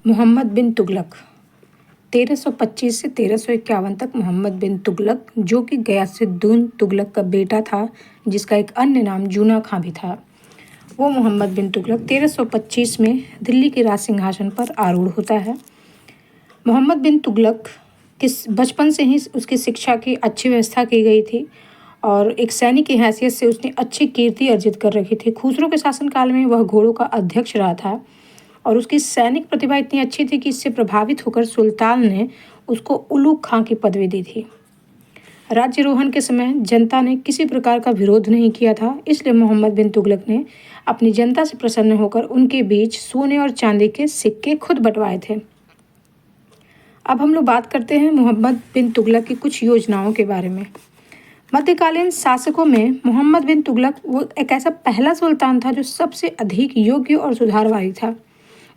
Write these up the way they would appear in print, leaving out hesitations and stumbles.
मोहम्मद बिन तुगलक 1325 से 1351 तक। मोहम्मद बिन तुगलक जो कि गयासुद्दीन तुगलक का बेटा था, जिसका एक अन्य नाम जूना खां भी था, वो मोहम्मद बिन तुगलक 1325 में दिल्ली के राज सिंहासन पर आरूढ़ होता है। मोहम्मद बिन तुगलक किस बचपन से ही उसकी शिक्षा की अच्छी व्यवस्था की गई थी और एक सैनिक की हैसियत से उसने अच्छी कीर्ति अर्जित कर रखी थी। खुसरो के शासनकाल में वह घोड़ों का अध्यक्ष रहा था और उसकी सैनिक प्रतिभा इतनी अच्छी थी कि इससे प्रभावित होकर सुल्तान ने उसको उलूग खां की पदवी दी थी। राज्यारोहण के समय जनता ने किसी प्रकार का विरोध नहीं किया था, इसलिए मोहम्मद बिन तुगलक ने अपनी जनता से प्रसन्न होकर उनके बीच सोने और चांदी के सिक्के खुद बंटवाए थे। अब हम लोग बात करते हैं मोहम्मद बिन तुगलक की कुछ योजनाओं के बारे में। मध्यकालीन शासकों में मोहम्मद बिन तुगलक वो एक ऐसा पहला सुल्तान था जो सबसे अधिक योग्य और सुधारवादी था।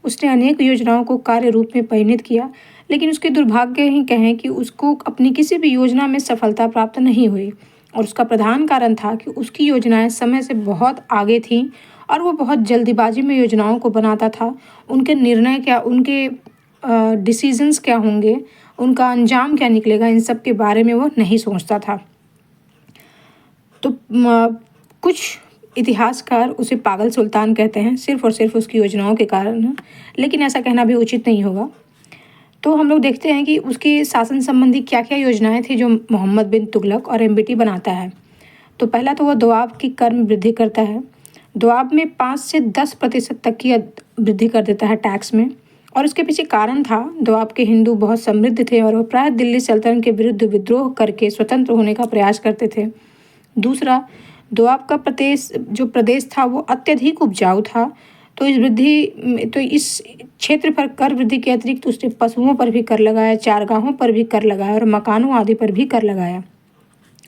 उसने अनेक योजनाओं को कार्य रूप में परिणत किया, लेकिन उसके दुर्भाग्य ही कहें कि उसको अपनी किसी भी योजना में सफलता प्राप्त नहीं हुई और उसका प्रधान कारण था कि उसकी योजनाएं समय से बहुत आगे थीं और वो बहुत जल्दीबाजी में योजनाओं को बनाता था। उनके निर्णय क्या, उनके डिसीजंस क्या होंगे, उनका अंजाम क्या निकलेगा, इन सब के बारे में वो नहीं सोचता था। तो कुछ इतिहासकार उसे पागल सुल्तान कहते हैं, सिर्फ और सिर्फ उसकी योजनाओं के कारण, लेकिन ऐसा कहना भी उचित नहीं होगा। तो हम लोग देखते हैं कि उसके शासन संबंधी क्या क्या योजनाएं थी जो मोहम्मद बिन तुगलक और एमबीटी बनाता है। तो पहला तो वह दोआब की कर में वृद्धि करता है। दोआब में 5 से 10% तक की वृद्धि कर देता है टैक्स में, और उसके पीछे कारण था दोआब के हिंदू बहुत समृद्ध थे और वह प्राय दिल्ली सल्तनत के विरुद्ध विद्रोह करके स्वतंत्र होने का प्रयास करते थे। दूसरा, दोआब का प्रदेश था वो अत्यधिक उपजाऊ था, तो इस क्षेत्र पर कर वृद्धि के अतिरिक्त उसने पशुओं पर भी कर लगाया, चारगाहों पर भी कर लगाया और मकानों आदि पर भी कर लगाया।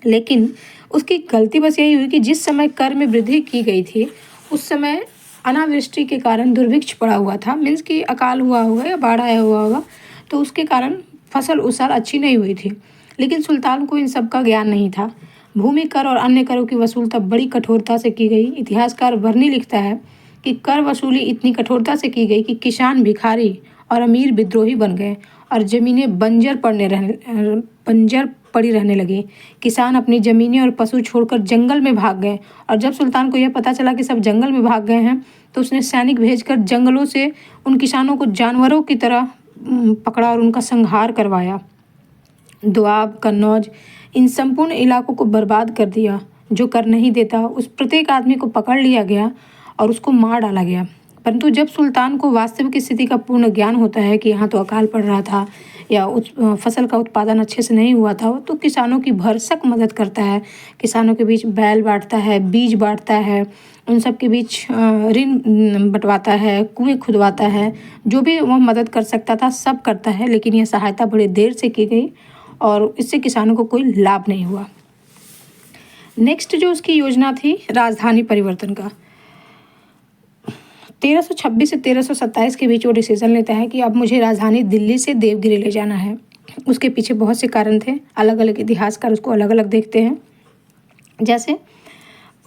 लेकिन उसकी गलती बस यही हुई कि जिस समय कर में वृद्धि की गई थी उस समय अनावृष्टि के कारण दुर्भिक्ष पड़ा हुआ था, मीन्स कि अकाल हुआ होगा या बाढ़ आया हुआ होगा, तो उसके कारण फसल उस साल अच्छी नहीं हुई थी। लेकिन सुल्तान को इन सब का ज्ञान नहीं था। भूमि कर और अन्य करों की वसूलता बड़ी कठोरता से की गई। इतिहासकार बर्नी लिखता है कि कर वसूली इतनी कठोरता से की गई कि किसान भिखारी और अमीर विद्रोही बन गए और ज़मीनें बंजर पड़ी रहने लगी। किसान अपनी ज़मीनें और पशु छोड़कर जंगल में भाग गए, और जब सुल्तान को यह पता चला कि सब जंगल में भाग गए हैं तो उसने सैनिक भेजकर जंगलों से उन किसानों को जानवरों की तरह पकड़ा और उनका संहार करवाया। दोआब, कन्नौज, इन संपूर्ण इलाकों को बर्बाद कर दिया। जो कर नहीं देता उस प्रत्येक आदमी को पकड़ लिया गया और उसको मार डाला गया। परंतु जब सुल्तान को वास्तविक स्थिति का पूर्ण ज्ञान होता है कि यहाँ तो अकाल पड़ रहा था या फसल का उत्पादन अच्छे से नहीं हुआ था, तो किसानों की भरसक मदद करता है। किसानों के बीच बैल बांटता है, बीज बांटता है, उन सब के बीच ऋण बंटवाता है, कुएं खुदवाता है, जो भी वह मदद कर सकता था सब करता है। लेकिन यह सहायता बड़ी देर से की गई और इससे किसानों को कोई लाभ नहीं हुआ। नेक्स्ट जो उसकी योजना थी राजधानी परिवर्तन का, 1326 से 1327 के बीच वो डिसीजन लेता है कि अब मुझे राजधानी दिल्ली से देवगिरी ले जाना है। उसके पीछे बहुत से कारण थे, अलग अलग इतिहासकार उसको अलग अलग देखते हैं। जैसे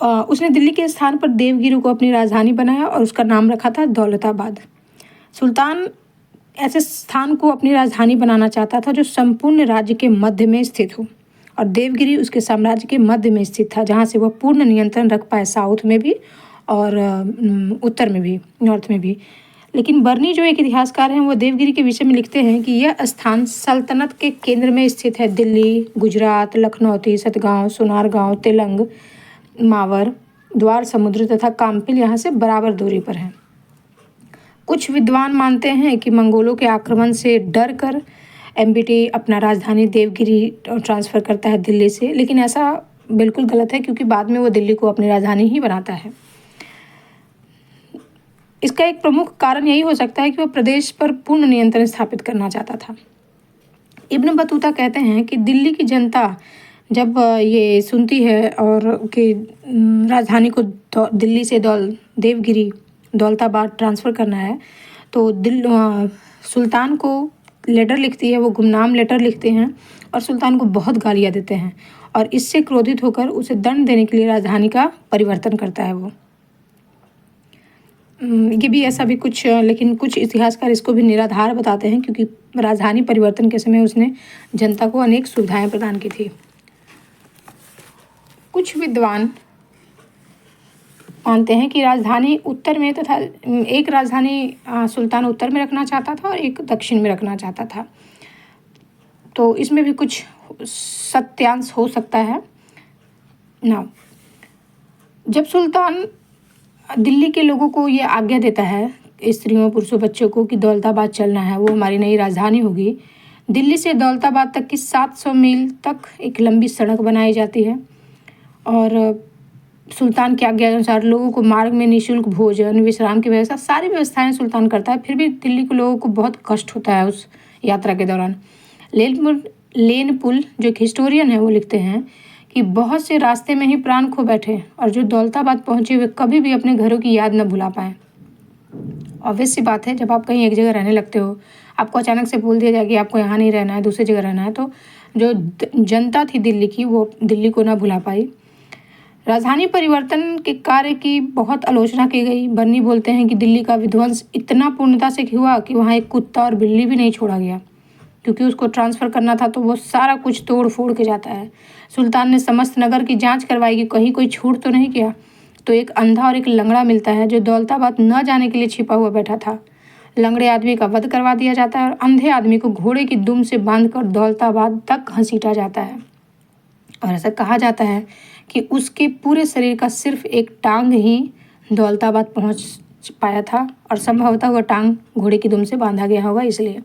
उसने दिल्ली के स्थान पर देवगिरी को अपनी राजधानी बनाया और उसका नाम रखा था दौलताबाद। सुल्तान ऐसे स्थान को अपनी राजधानी बनाना चाहता था जो संपूर्ण राज्य के मध्य में स्थित हो, और देवगिरी उसके साम्राज्य के मध्य में स्थित था, जहाँ से वह पूर्ण नियंत्रण रख पाए, साउथ में भी और उत्तर में भी, नॉर्थ में भी। लेकिन बर्नी जो एक इतिहासकार हैं वो देवगिरी के विषय में लिखते हैं कि यह स्थान सल्तनत के केंद्र में स्थित है। दिल्ली, गुजरात, लखनौती, सतगांव, सोनारगांव, तेलंग, मावर, द्वार समुद्र तथा काम्पिल यहाँ से बराबर दूरी पर है। कुछ विद्वान मानते हैं कि मंगोलों के आक्रमण से डर कर एमबीटी अपना राजधानी देवगिरी ट्रांसफ़र करता है दिल्ली से, लेकिन ऐसा बिल्कुल गलत है क्योंकि बाद में वो दिल्ली को अपनी राजधानी ही बनाता है। इसका एक प्रमुख कारण यही हो सकता है कि वह प्रदेश पर पूर्ण नियंत्रण स्थापित करना चाहता था। इब्न बतूता कहते हैं कि दिल्ली की जनता जब ये सुनती है और कि राजधानी को दिल्ली से देवगिरी दौलताबाद ट्रांसफ़र करना है, तो सुल्तान को लेटर लिखती है, वो गुमनाम लेटर लिखते हैं और सुल्तान को बहुत गालियाँ देते हैं, और इससे क्रोधित होकर उसे दंड देने के लिए राजधानी का परिवर्तन करता है वो। ये भी ऐसा भी कुछ, लेकिन कुछ इतिहासकार इसको भी निराधार बताते हैं, क्योंकि राजधानी परिवर्तन के समय उसने जनता को अनेक सुविधाएं प्रदान की थी। कुछ विद्वान मानते हैं कि राजधानी उत्तर में तथा एक राजधानी सुल्तान उत्तर में रखना चाहता था और एक दक्षिण में रखना चाहता था। तो इसमें भी कुछ सत्यांश हो सकता है ना। जब सुल्तान दिल्ली के लोगों को ये आज्ञा देता है, स्त्रियों पुरुषों बच्चों को, कि दौलताबाद चलना है, वो हमारी नई राजधानी होगी, दिल्ली से दौलताबाद तक की 700 मील तक एक लंबी सड़क बनाई जाती है और सुल्तान की आज्ञा अनुसार लोगों को मार्ग में निःशुल्क भोजन, विश्राम की व्यवस्था, सारी व्यवस्थाएं सुल्तान करता है। फिर भी दिल्ली के लोगों को बहुत कष्ट होता है उस यात्रा के दौरान। लेन पुल जो एक हिस्टोरियन है वो लिखते हैं कि बहुत से रास्ते में ही प्राण खो बैठे और जो दौलताबाद पहुंचे वे कभी भी अपने घरों की याद न भुला पाए। ऑब्वियस सी बात है, जब आप कहीं एक जगह रहने लगते हो, आपको अचानक से बोल दिया जाए कि आपको यहाँ नहीं रहना है, दूसरी जगह रहना है, तो जो जनता थी दिल्ली की वो दिल्ली को ना भुला पाई। राजधानी परिवर्तन के कार्य की बहुत आलोचना की गई। बर्नी बोलते हैं कि दिल्ली का विध्वंस इतना पूर्णता से हुआ कि वहाँ एक कुत्ता और बिल्ली भी नहीं छोड़ा गया, क्योंकि उसको ट्रांसफ़र करना था तो वो सारा कुछ तोड़ फोड़ के जाता है। सुल्तान ने समस्त नगर की जांच करवाई कि कहीं कोई छूट तो नहीं किया, तो एक अंधा और एक लंगड़ा मिलता है जो दौलताबाद न जाने के लिए छिपा हुआ बैठा था। लंगड़े आदमी का वध करवा दिया जाता है और अंधे आदमी को घोड़े की दुम से बांधकर दौलताबाद तक घसीटा जाता है। और ऐसा कहा जाता है कि उसके पूरे शरीर का सिर्फ एक टांग ही दौलताबाद पहुंच पाया था और संभवतः वह टांग घोड़े की दुम से बांधा गया होगा। इसलिए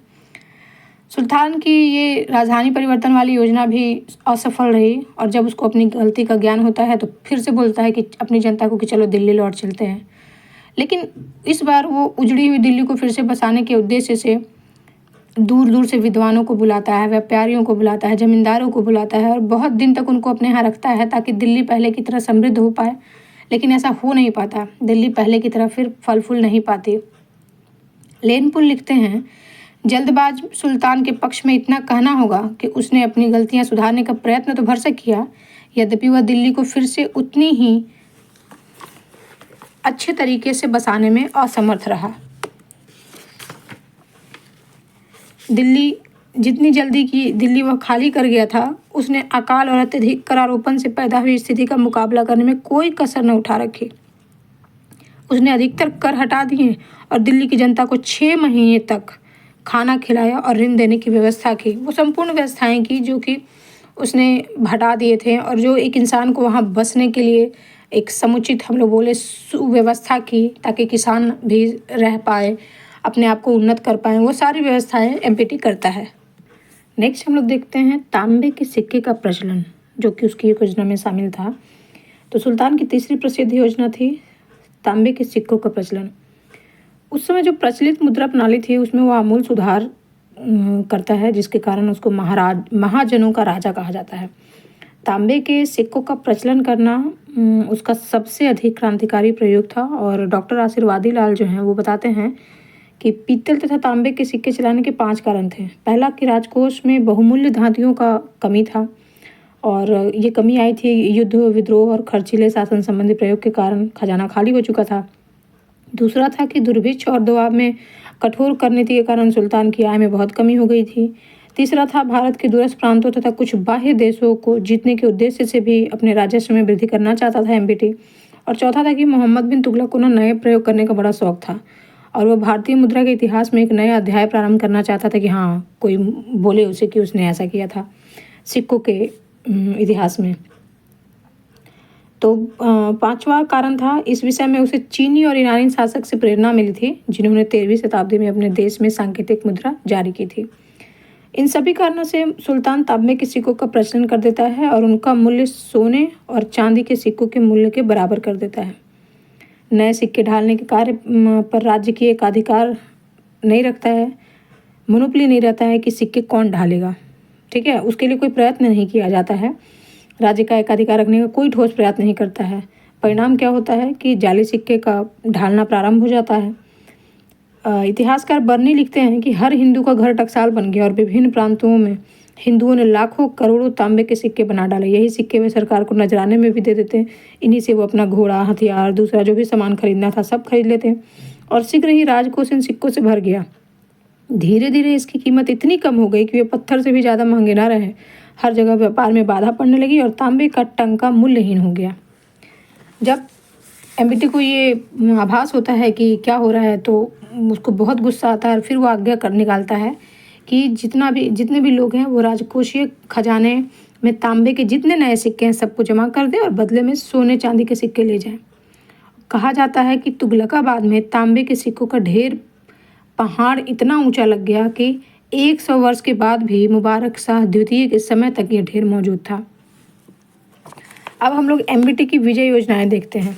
सुल्तान की ये राजधानी परिवर्तन वाली योजना भी असफल रही और जब उसको अपनी गलती का ज्ञान होता है तो फिर से बोलता है कि अपनी जनता को कि चलो दिल्ली लौट चलते हैं। लेकिन इस बार वो उजड़ी हुई दिल्ली को फिर से बसाने के उद्देश्य से दूर दूर से विद्वानों को बुलाता है, व्यापारियों को बुलाता है, जमींदारों को बुलाता है और बहुत दिन तक उनको अपने यहाँ रखता है ताकि दिल्ली पहले की तरह समृद्ध हो पाए। लेकिन ऐसा हो नहीं पाता, दिल्ली पहले की तरह फिर फल फूल नहीं पाती। लेनपुल लिखते हैं, जल्दबाज सुल्तान के पक्ष में इतना कहना होगा कि उसने अपनी गलतियां सुधारने का प्रयत्न तो भरसक किया, यद्यपि वह दिल्ली को फिर से उतनी ही अच्छे तरीके से बसाने में असमर्थ रहा। दिल्ली जितनी जल्दी की दिल्ली वह खाली कर गया था, उसने अकाल और अत्यधिक करारोपण से पैदा हुई स्थिति का मुकाबला करने में कोई कसर न उठा रखी। उसने अधिकतर कर हटा दिए और दिल्ली की जनता को 6 महीने तक खाना खिलाया और ऋण देने की व्यवस्था की। वो संपूर्ण व्यवस्थाएं की जो कि उसने हटा दिए थे और जो एक इंसान को वहाँ बसने के लिए एक समुचित, हम लोग बोले, सुव्यवस्था की ताकि किसान भी रह पाए, अपने आप को उन्नत कर पाएँ, वो सारी व्यवस्थाएं एमपीटी करता है। नेक्स्ट हम लोग देखते हैं तांबे के सिक्के का प्रचलन, जो कि उसकी योजना में शामिल था। तो सुल्तान की तीसरी प्रसिद्ध योजना थी तांबे के सिक्कों का प्रचलन। उस समय जो प्रचलित मुद्रा प्रणाली थी उसमें वो आमूल सुधार करता है, जिसके कारण उसको महाजनों का राजा कहा जाता है। तांबे के सिक्कों का प्रचलन करना उसका सबसे अधिक क्रांतिकारी प्रयोग था और डॉक्टर आशीर्वादी लाल जो हैं वो बताते हैं कि पीतल तथा तांबे के सिक्के चलाने के 5 कारण थे। पहला कि राजकोष में बहुमूल्य धातुओं का कमी था और ये कमी आई थी युद्ध, विद्रोह और खर्चीले शासन संबंधी प्रयोग के कारण खजाना खाली हो चुका था। दूसरा था कि दुर्भिक्ष और दबाव में कठोर करनीति के कारण सुल्तान की आय में बहुत कमी हो गई थी। तीसरा था भारत के दूरस्थ प्रांतों तथा कुछ बाह्य देशों को जीतने के उद्देश्य से भी अपने राजस्व में वृद्धि करना चाहता था एमपीटी। और चौथा था कि मोहम्मद बिन तुगलक को नए प्रयोग करने का बड़ा शौक था और वह भारतीय मुद्रा के इतिहास में एक नया अध्याय प्रारंभ करना चाहता था कि हाँ, कोई बोले उसे कि उसने ऐसा किया था सिक्कों के इतिहास में। तो 5वां कारण था, इस विषय में उसे चीनी और ईरानी शासक से प्रेरणा मिली थी जिन्होंने 13वीं शताब्दी में अपने देश में सांकेतिक मुद्रा जारी की थी। इन सभी कारणों से सुल्तान तांबे के सिक्कों का प्रचलन कर देता है और उनका मूल्य सोने और चांदी के सिक्कों के मूल्य के बराबर कर देता है। नए सिक्के ढालने के कार्य पर राज्य की एक अधिकार नहीं रखता है, मोनोपोली नहीं रहता है कि सिक्के कौन ढालेगा, ठीक है। उसके लिए कोई प्रयत्न नहीं किया जाता है, राज्य का एकाधिकार रखने का कोई ठोस प्रयत्न नहीं करता है। परिणाम क्या होता है कि जाली सिक्के का ढालना प्रारंभ हो जाता है। इतिहासकार बर्नी लिखते हैं कि हर हिंदू का घर टकसाल बन गया और विभिन्न प्रांतों में हिंदुओं ने लाखों करोड़ों तांबे के सिक्के बना डाले। यही सिक्के वे सरकार को नजराने में भी दे देते हैं। इन्हीं से वो अपना घोड़ा, हथियार, दूसरा जो भी सामान खरीदना था सब खरीद लेते हैं और शीघ्र ही राजकोष इन सिक्कों से भर गया। धीरे धीरे इसकी कीमत इतनी कम हो गई कि वे पत्थर से भी ज़्यादा महंगे ना रहे। हर जगह व्यापार में बाधा पड़ने लगी और तांबे का टंका मूल्यहीन हो गया। जब एमबीटी को ये आभास होता है कि क्या हो रहा है तो उसको बहुत गुस्सा आता है और फिर वो आज्ञा कर निकालता है कि जितने भी लोग हैं वो राजकोषीय खजाने में तांबे के जितने नए सिक्के हैं सबको जमा कर दे और बदले में सोने चांदी के सिक्के ले जाए। कहा जाता है कि तुगलकाबाद में तांबे के सिक्कों का ढेर पहाड़ इतना ऊंचा लग गया कि 100 वर्ष के बाद भी मुबारक शाह द्वितीय के समय तक ये ढेर मौजूद था। अब हम लोग एमबीटी की विजय योजनाएं देखते हैं।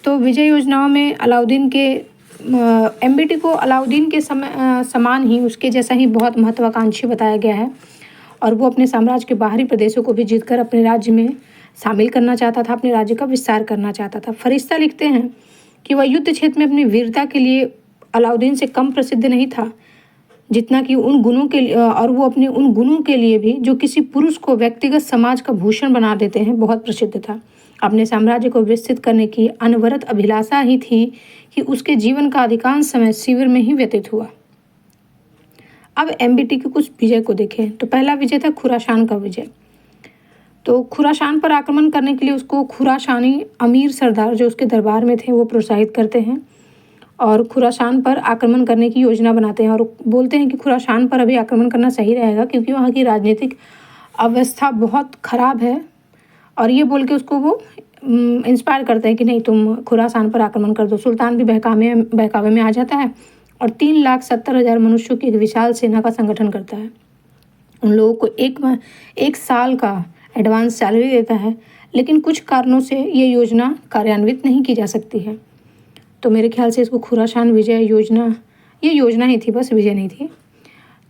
तो विजय योजनाओं में एमबीटी को अलाउद्दीन के समान ही, उसके जैसा ही बहुत महत्वाकांक्षी बताया गया है और वो अपने साम्राज्य के बाहरी प्रदेशों को भी जीतकर अपने राज्य में शामिल करना चाहता था, अपने राज्य का विस्तार करना चाहता था। फरिश्ता लिखते हैं कि वह युद्ध क्षेत्र में अपनी वीरता के लिए अलाउद्दीन से कम प्रसिद्ध नहीं था जितना कि उन गुणों के लिए, और वो अपने उन गुणों के लिए भी जो किसी पुरुष को व्यक्तिगत समाज का भूषण बना देते हैं बहुत प्रसिद्ध था। अपने साम्राज्य को विस्तृत करने की अनवरत अभिलाषा ही थी कि उसके जीवन का अधिकांश समय शिविर में ही व्यतीत हुआ। अब एमबीटी के कुछ विजय को देखें तो पहला विजय था खुरासान का विजय। तो खुरासान पर आक्रमण करने के लिए उसको खुरासानी अमीर सरदार जो उसके दरबार में थे वो प्रोत्साहित करते हैं और खुरासान पर आक्रमण करने की योजना बनाते हैं और बोलते हैं कि खुरासान पर अभी आक्रमण करना सही रहेगा क्योंकि वहाँ की राजनीतिक अवस्था बहुत ख़राब है। और ये बोल के उसको वो इंस्पायर करते हैं कि नहीं, तुम खुरासान पर आक्रमण कर दो। सुल्तान भी बहकावे में आ जाता है और 3,70,000 मनुष्यों की एक विशाल सेना का संगठन करता है। उन लोगों को एक साल का एडवांस सैलरी देता है, लेकिन कुछ कारणों से ये योजना कार्यान्वित नहीं की जा सकती है। तो मेरे ख्याल से इसको खुरासान विजय योजना, ये योजना ही थी, बस विजय नहीं थी।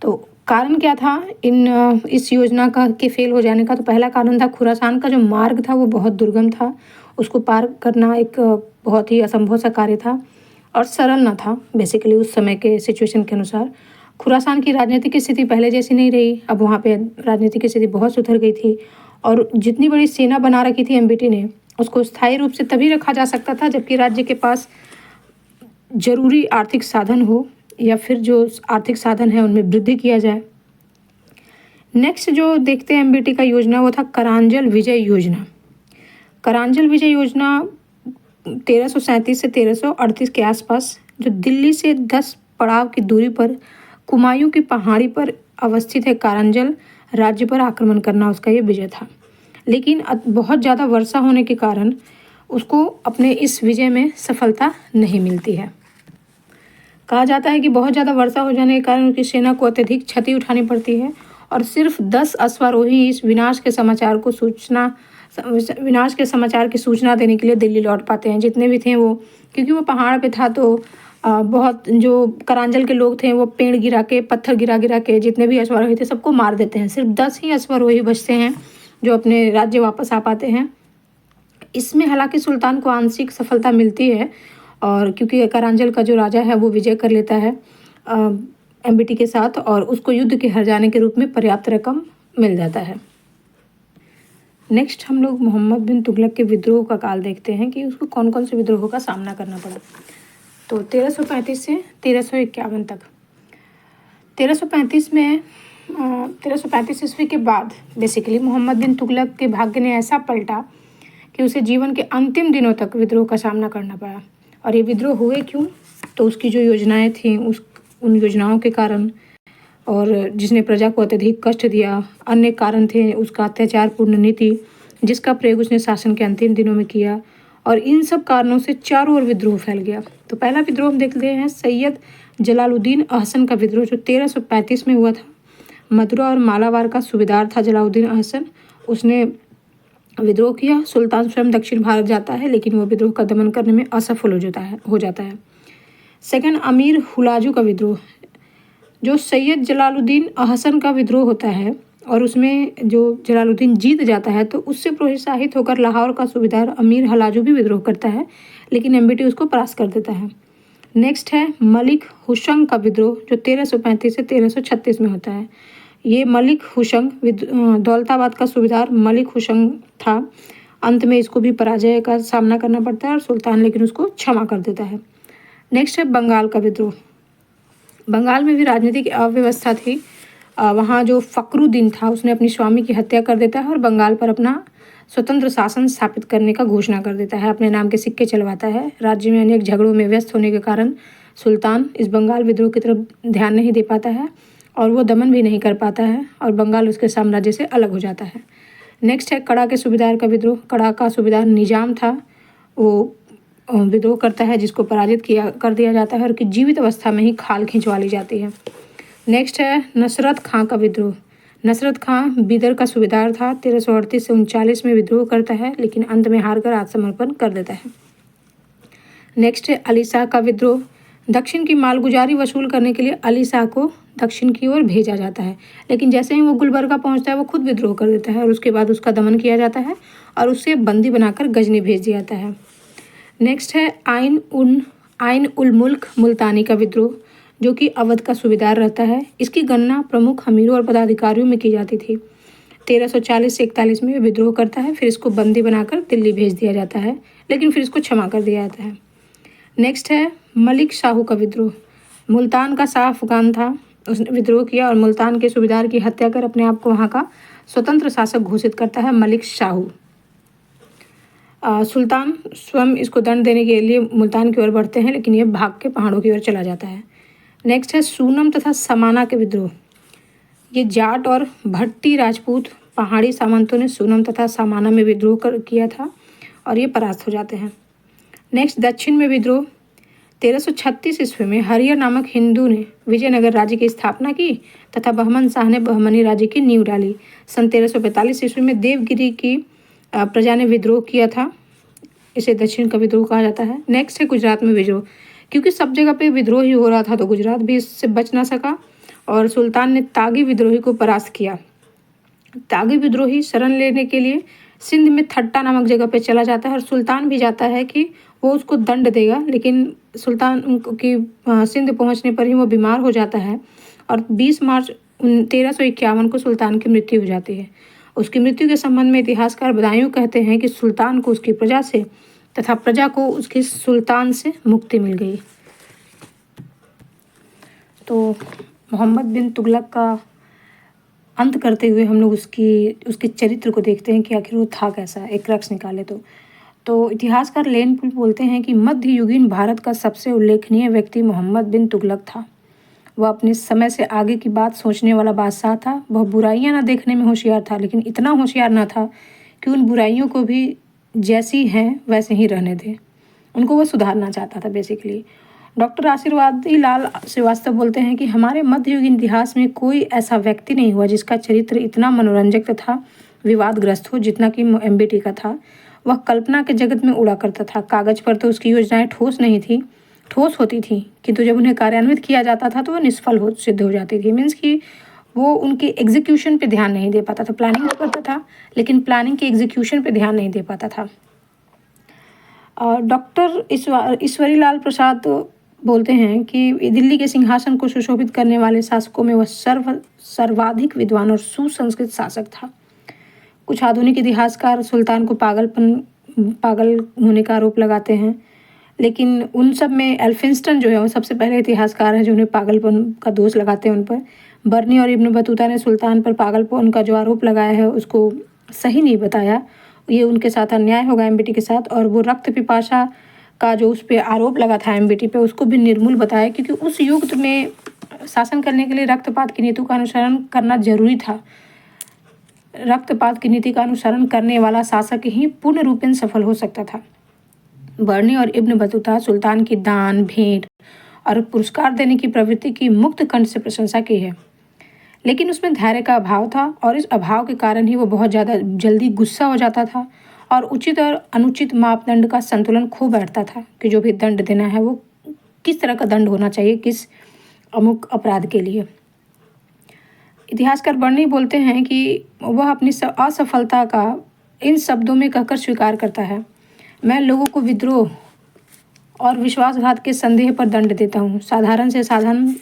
तो कारण क्या था इस योजना के फेल हो जाने का? तो पहला कारण था खुरासान का जो मार्ग था वो बहुत दुर्गम था। उसको पार करना एक बहुत ही असंभव सा कार्य था और सरल ना था बेसिकली उस समय के सिचुएशन के अनुसार। खुरासान की राजनीतिक स्थिति पहले जैसी नहीं रही, अब वहाँ पे राजनीतिक स्थिति बहुत सुधर गई थी और जितनी बड़ी सेना बना रखी थी एमबीटी ने उसको स्थायी रूप से तभी रखा जा सकता था जबकि राज्य के पास जरूरी आर्थिक साधन हो या फिर जो आर्थिक साधन है उनमें वृद्धि किया जाए। नेक्स्ट जो देखते हैं एमबीटी का योजना वो था करांजल विजय योजना। करांजल विजय योजना 1337 से 1338 के आसपास जो दिल्ली से 10 पड़ाव की दूरी पर कुमायूं की पहाड़ी पर अवस्थित है करांजल राज्य पर आक्रमण करना उसका ये विजय था। लेकिन बहुत ज़्यादा वर्षा होने के कारण उसको अपने इस विजय में सफलता नहीं मिलती है। कहा जाता है कि बहुत ज़्यादा वर्षा हो जाने के कारण उनकी सेना को अत्यधिक क्षति उठानी पड़ती है और सिर्फ 10 अश्वारोही इस विनाश के समाचार की सूचना देने के लिए दिल्ली लौट पाते हैं। जितने भी थे वो, क्योंकि वो पहाड़ पे था तो बहुत जो करांजल के लोग थे वो पेड़ गिरा के, पत्थर गिरा के जितने भी अश्वारोही थे सबको मार देते हैं। सिर्फ 10 ही अश्वारोही बचते हैं जो अपने राज्य वापस आ पाते हैं। इसमें हालांकि सुल्तान को आंशिक सफलता मिलती है और क्योंकि करांजल का जो राजा है वो विजय कर लेता है एमबीटी के साथ और उसको युद्ध के हार जाने के रूप में पर्याप्त रकम मिल जाता है। नेक्स्ट हम लोग मोहम्मद बिन तुगलक के विद्रोह का काल देखते हैं कि उसको कौन कौन से विद्रोहों का सामना करना पड़ा। तो 1335 से 1351 तक। 1335 में 1335 ईस्वी के बाद बेसिकली मोहम्मद बिन तुगलक के भाग्य ने ऐसा पलटा कि उसे जीवन के अंतिम दिनों तक विद्रोह का सामना करना पड़ा। और ये विद्रोह हुए क्यों? तो उसकी जो योजनाएं थी उन योजनाओं के कारण और जिसने प्रजा को अत्यधिक कष्ट दिया, अन्य कारण थे उसका अत्याचारपूर्ण नीति जिसका प्रयोग उसने शासन के अंतिम दिनों में किया और इन सब कारणों से चारों ओर विद्रोह फैल गया। तो पहला विद्रोह हम देखते हैं सैयद जलालुद्दीन अहसन का विद्रोह जो 1335 में हुआ था। मथुरा और मालाबार का सूबेदार था जलालुद्दीन अहसन, उसने विद्रोह किया। सुल्तान स्वयं दक्षिण भारत जाता है लेकिन वो विद्रोह का दमन करने में असफल हो जाता है। सेकंड, अमीर हुलाजू का विद्रोह जो सैयद जलालुद्दीन अहसन का विद्रोह होता है और उसमें जो जलालुद्दीन जीत जाता है तो उससे प्रोत्साहित होकर लाहौर का सूबेदार अमीर हलाजू भी विद्रोह करता है लेकिन एमबीटी उसको परास्त कर देता है। नेक्स्ट है मलिक हुशंग का विद्रोह जो 1335 से 1336 में होता है। ये मलिक हुशंग दौलताबाद का सूबेदार मलिक हुशंग था। अंत में इसको भी पराजय का सामना करना पड़ता है और सुल्तान लेकिन उसको क्षमा कर देता है। नेक्स्ट है बंगाल का विद्रोह। बंगाल में भी राजनीतिक अव्यवस्था थी। वहाँ जो फखरुद्दीन था उसने अपनी स्वामी की हत्या कर देता है और बंगाल पर अपना स्वतंत्र शासन स्थापित करने का घोषणा कर देता है, अपने नाम के सिक्के चलवाता है। राज्य में अनेक झगड़ों में व्यस्त होने के कारण सुल्तान इस बंगाल विद्रोह की तरफ ध्यान नहीं दे पाता है और वो दमन भी नहीं कर पाता है और बंगाल उसके साम्राज्य से अलग हो जाता है। नेक्स्ट है कड़ा के सूबेदार का विद्रोह। कड़ा का सूबेदार निजाम था, वो विद्रोह करता है जिसको पराजित कर दिया जाता है और कि जीवित अवस्था में ही खाल खिंचवा ली जाती है। नेक्स्ट है नसरत खां का विद्रोह। नसरत खां बीदर का सूबेदार था। 1338 से 39 में विद्रोह करता है लेकिन अंत में हारकर आत्मसमर्पण कर देता है। नेक्स्ट है अली शाह का विद्रोह। दक्षिण की मालगुजारी वसूल करने के लिए अली शाह को दक्षिण की ओर भेजा जाता है, लेकिन जैसे ही वो गुलबर्गा पहुंचता है वो खुद विद्रोह कर देता है और उसके बाद उसका दमन किया जाता है और उसे बंदी बनाकर गजनी भेज दिया जाता है। नेक्स्ट है आइन उल मुल्क मुल्तानी का विद्रोह, जो कि अवध का सूबेदार रहता है। इसकी गणना प्रमुख अमीरों और पदाधिकारियों में की जाती थी। 1340 से 41 में विद्रोह करता है, फिर इसको बंदी बनाकर दिल्ली भेज दिया जाता है, लेकिन फिर इसको क्षमा कर दिया जाता है। नेक्स्ट है मलिक शाहू का विद्रोह। मुल्तान का शाह अफगान था, उसने विद्रोह किया और मुल्तान के सूबेदार की हत्या कर अपने आप को वहाँ का स्वतंत्र शासक घोषित करता है मलिक शाहू। सुल्तान स्वयं इसको दंड देने के लिए मुल्तान की ओर बढ़ते हैं, लेकिन ये भाग के पहाड़ों की ओर चला जाता है। नेक्स्ट है सूनम तथा समाना के विद्रोह। ये जाट और भट्टी राजपूत पहाड़ी सामंतों ने सूनम तथा समाना में विद्रोह किया था और ये परास्त हो जाते हैं। नेक्स्ट दक्षिण में विद्रोह। 1336 ईस्वी में हरियर नामक हिंदू ने विजयनगर राज्य की स्थापना की तथा बहमन शाह ने बहमनी राज्य की नींव डाली। सन 1345 ईस्वी में देवगिरी की प्रजा ने विद्रोह किया था, इसे दक्षिण का विद्रोह कहा जाता है। नेक्स्ट है गुजरात में विद्रोह। क्योंकि सब जगह पे विद्रोह ही हो रहा था तो गुजरात भी इससे बच ना सका और सुल्तान ने तागी विद्रोही को परास्त किया। तागी विद्रोही शरण लेने के लिए सिंध में थट्टा नामक जगह पे चला जाता है और सुल्तान भी जाता है कि वो उसको दंड देगा, लेकिन सुल्तान की सिंध पहुंचने पर ही वो बीमार हो जाता है और 20 मार्च 1351 को सुल्तान की मृत्यु हो जाती है। उसकी मृत्यु के संबंध में इतिहासकार बदायूं कहते हैं कि सुल्तान को उसकी प्रजा से तथा प्रजा को उसके सुल्तान से मुक्ति मिल गई। तो मोहम्मद बिन तुगलक का अंत करते हुए हम लोग उसके चरित्र को देखते हैं कि आखिर वो था कैसा, एक रक्स निकाले तो इतिहासकार लेन पुल बोलते हैं कि मध्ययुगीन भारत का सबसे उल्लेखनीय व्यक्ति मोहम्मद बिन तुगलक था। वह अपने समय से आगे की बात सोचने वाला बादशाह था। वह बुराइयां न देखने में होशियार था, लेकिन इतना होशियार न था कि उन बुराइयों को भी जैसी हैं वैसे ही रहने दें, उनको वो सुधारना चाहता था बेसिकली। डॉक्टर आशीर्वादी लाल श्रीवास्तव बोलते हैं कि हमारे मध्ययुगीन इतिहास में कोई ऐसा व्यक्ति नहीं हुआ जिसका चरित्र इतना मनोरंजक तथा विवादग्रस्त हो जितना कि एमबीटी का था। वह कल्पना के जगत में उड़ा करता था। कागज पर तो उसकी योजनाएं ठोस होती थी, किंतु जब उन्हें कार्यान्वित किया जाता था तो वह निष्फल सिद्ध हो जाती थी। मीन्स कि वो उनके एग्जीक्यूशन पे ध्यान नहीं दे पाता था। प्लानिंग तो करता था लेकिन प्लानिंग के एग्जीक्यूशन पे ध्यान नहीं दे पाता था। और डॉक्टर ईश्वरी लाल प्रसाद बोलते हैं कि दिल्ली के सिंहासन को सुशोभित करने वाले शासकों में वह सर्वाधिक विद्वान और सुसंस्कृत शासक था। कुछ आधुनिक इतिहासकार सुल्तान को पागल होने का आरोप लगाते हैं, लेकिन उन सब में एल्फिंस्टन जो है वो सबसे पहले इतिहासकार है जो उन्हें पागलपन का दोष लगाते हैं उन पर। बर्नी और इब्न बतूता ने सुल्तान पर पागलपन का जो आरोप लगाया है उसको सही नहीं बताया। ये उनके साथ अन्याय होगा एमबीटी के साथ। और वो रक्त पिपासा का जो उस पर आरोप लगा था एमबीटी पे उसको भी निर्मूल बताया, क्योंकि उस युग में शासन करने के लिए रक्तपात की नीति का अनुसरण करना जरूरी था। रक्तपात की नीति का अनुसरण करने वाला शासक ही पूर्ण रूपेण सफल हो सकता था। बर्नी और इब्न बतूता सुल्तान की दान, भेंट और पुरस्कार देने की प्रवृत्ति की मुक्त कंठ से प्रशंसा की है, लेकिन उसमें धैर्य का अभाव था और इस अभाव के कारण ही वो बहुत ज़्यादा जल्दी गुस्सा हो जाता था और उचित और अनुचित मापदंड का संतुलन खो बैठता था कि जो भी दंड देना है वो किस तरह का दंड होना चाहिए किस अमुक अपराध के लिए। इतिहासकार बर्नी बोलते हैं कि वह अपनी असफलता का इन शब्दों में कहकर स्वीकार करता है, मैं लोगों को विद्रोह और विश्वासघात के संदेह पर दंड देता हूँ। साधारण से साधारण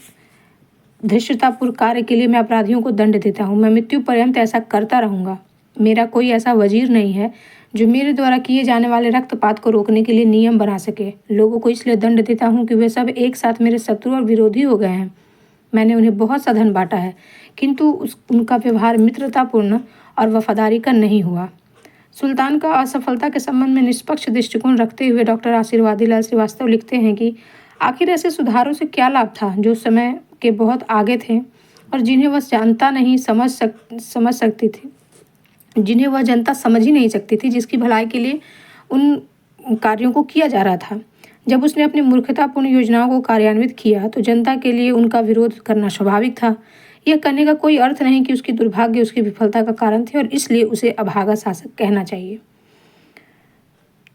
धृष्टतापूर्ण कार्य के लिए मैं अपराधियों को दंड देता हूँ। मैं मृत्यु पर्यंत ऐसा करता रहूँगा। मेरा कोई ऐसा वजीर नहीं है जो मेरे द्वारा किए जाने वाले रक्तपात को रोकने के लिए नियम बना सके। लोगों को इसलिए दंड देता हूँ कि वे सब एक साथ मेरे शत्रु और विरोधी हो गए हैं। मैंने उन्हें बहुत सा धन बांटा है, किंतु उनका व्यवहार मित्रतापूर्ण और वफादारी का नहीं हुआ। सुल्तान का असफलता के संबंध में निष्पक्ष दृष्टिकोण रखते हुए डॉक्टर आशीर्वादी लाल श्रीवास्तव लिखते हैं कि आखिर ऐसे सुधारों से क्या लाभ था जो समय के बहुत आगे थे और जिन्हें वह जनता नहीं समझ सकती थी, जिन्हें वह जनता समझ ही नहीं सकती थी, जिसकी भलाई के लिए उन कार्यों को किया जा रहा था। जब उसने अपनी मूर्खतापूर्ण योजनाओं को कार्यान्वित किया तो जनता के लिए उनका विरोध करना स्वाभाविक था। यह करने का कोई अर्थ नहीं कि उसकी दुर्भाग्य उसकी विफलता का कारण थे और इसलिए उसे अभागा शासक कहना चाहिए।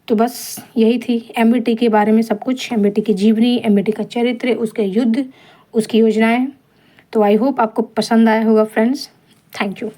तो बस यही थी एमबीटी के बारे में सब कुछ, एमबीटी की जीवनी, एमबीटी का चरित्र, उसके युद्ध, उसकी योजनाएं। तो आई होप आपको पसंद आया होगा फ्रेंड्स। Thank you.